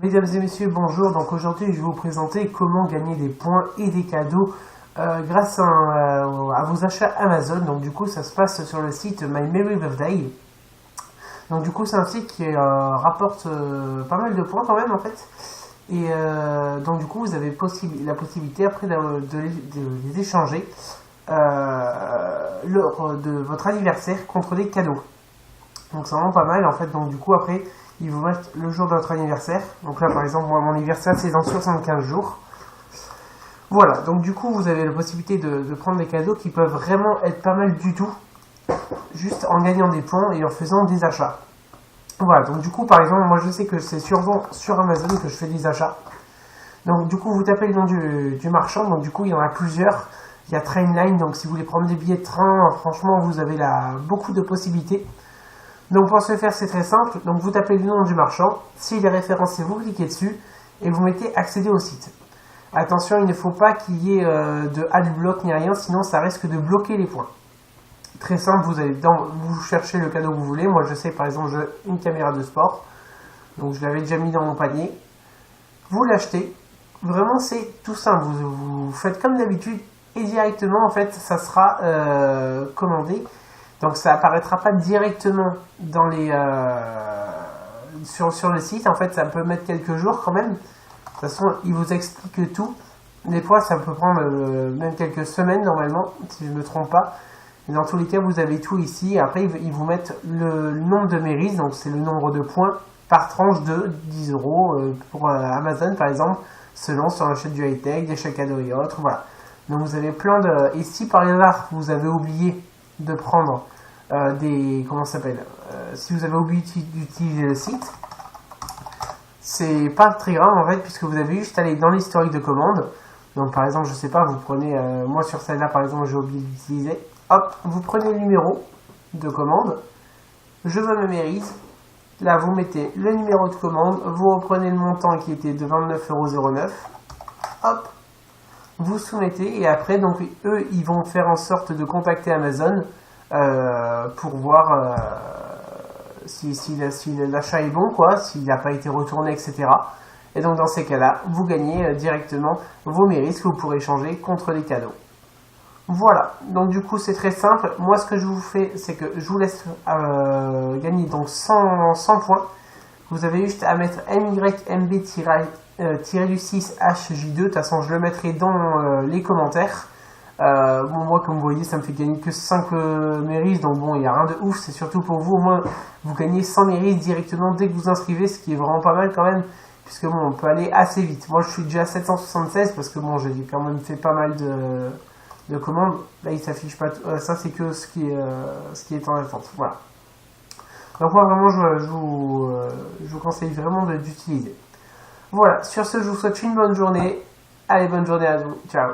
Mesdames et messieurs, bonjour. Donc aujourd'hui, je vais vous présenter comment gagner des points et des cadeaux grâce à vos achats Amazon. Donc du coup, ça se passe sur le site My Merry Birthday. Donc du coup, c'est un site qui rapporte pas mal de points quand même en fait. Et donc du coup, vous avez la possibilité après de les échanger lors de votre anniversaire contre des cadeaux. Donc c'est vraiment pas mal en fait. Donc du coup, après, ils vous mettent le jour de votre anniversaire. Donc là, par exemple, moi, mon anniversaire, c'est dans 75 jours. Voilà, donc du coup, vous avez la possibilité de prendre des cadeaux qui peuvent vraiment être pas mal du tout, juste en gagnant des points et en faisant des achats. Voilà, donc du coup, par exemple, moi, je sais que c'est sur Amazon que je fais des achats. Donc du coup, vous tapez le nom du marchand. Donc du coup, il y en a plusieurs. Il y a Trainline, donc si vous voulez prendre des billets de train, franchement, vous avez beaucoup de possibilités. Donc pour ce faire, c'est très simple. Donc vous tapez le nom du marchand. S'il est référencé, vous cliquez dessus et vous mettez accéder au site. Attention, il ne faut pas qu'il y ait de adblock ni rien, sinon ça risque de bloquer les points. Très simple, vous cherchez le cadeau que vous voulez. Moi je sais par exemple une caméra de sport. Donc je l'avais déjà mis dans mon panier. Vous l'achetez. Vraiment c'est tout simple. Vous faites comme d'habitude et directement en fait ça sera commandé. Donc ça apparaîtra pas directement dans sur le site. En fait, ça peut mettre quelques jours quand même. De toute façon, il vous explique tout. Des fois, ça peut prendre même quelques semaines normalement, si je ne me trompe pas. Mais dans tous les cas, vous avez tout ici. Après, ils vous mettent le nombre de mérites. Donc c'est le nombre de points par tranche de 10 euros pour Amazon par exemple, selon si on achète du high-tech, des chèques cadeaux et autres. Voilà. Donc vous avez plein de... Et si par hasard, vous avez oublié de prendre si vous avez oublié d'utiliser le site, c'est pas très grave en fait, puisque vous avez juste à aller dans l'historique de commande. Donc par exemple, je sais pas, vous prenez moi sur celle-là par exemple, j'ai oublié d'utiliser, hop, vous prenez le numéro de commande, je veux me mérite, là vous mettez le numéro de commande, vous reprenez le montant qui était de 29,09 €, hop, vous soumettez, et après donc eux ils vont faire en sorte de contacter Amazon pour voir si l'achat est bon, quoi, s'il n'a pas été retourné, etc. Et donc dans ces cas-là, vous gagnez directement vos mérites que vous pourrez échanger contre les cadeaux. Voilà, donc du coup c'est très simple. Moi ce que je vous fais, c'est que je vous laisse gagner donc 100 points. Vous avez juste à mettre MYMB-6HJ2. De toute façon je le mettrai dans les commentaires. Bon, moi comme vous voyez ça me fait gagner que 5 mérites, donc bon il n'y a rien de ouf, c'est surtout pour vous, au moins vous gagnez 100 mérites directement dès que vous inscrivez, ce qui est vraiment pas mal quand même, puisque bon on peut aller assez vite. Moi je suis déjà à 776 parce que bon j'ai quand même fait pas mal de commandes. Là il s'affiche pas, ça c'est que ce qui est en attente. Voilà, donc moi vraiment je vous conseille vraiment d'utiliser. Voilà, sur ce je vous souhaite une bonne journée. Allez, bonne journée à vous, ciao.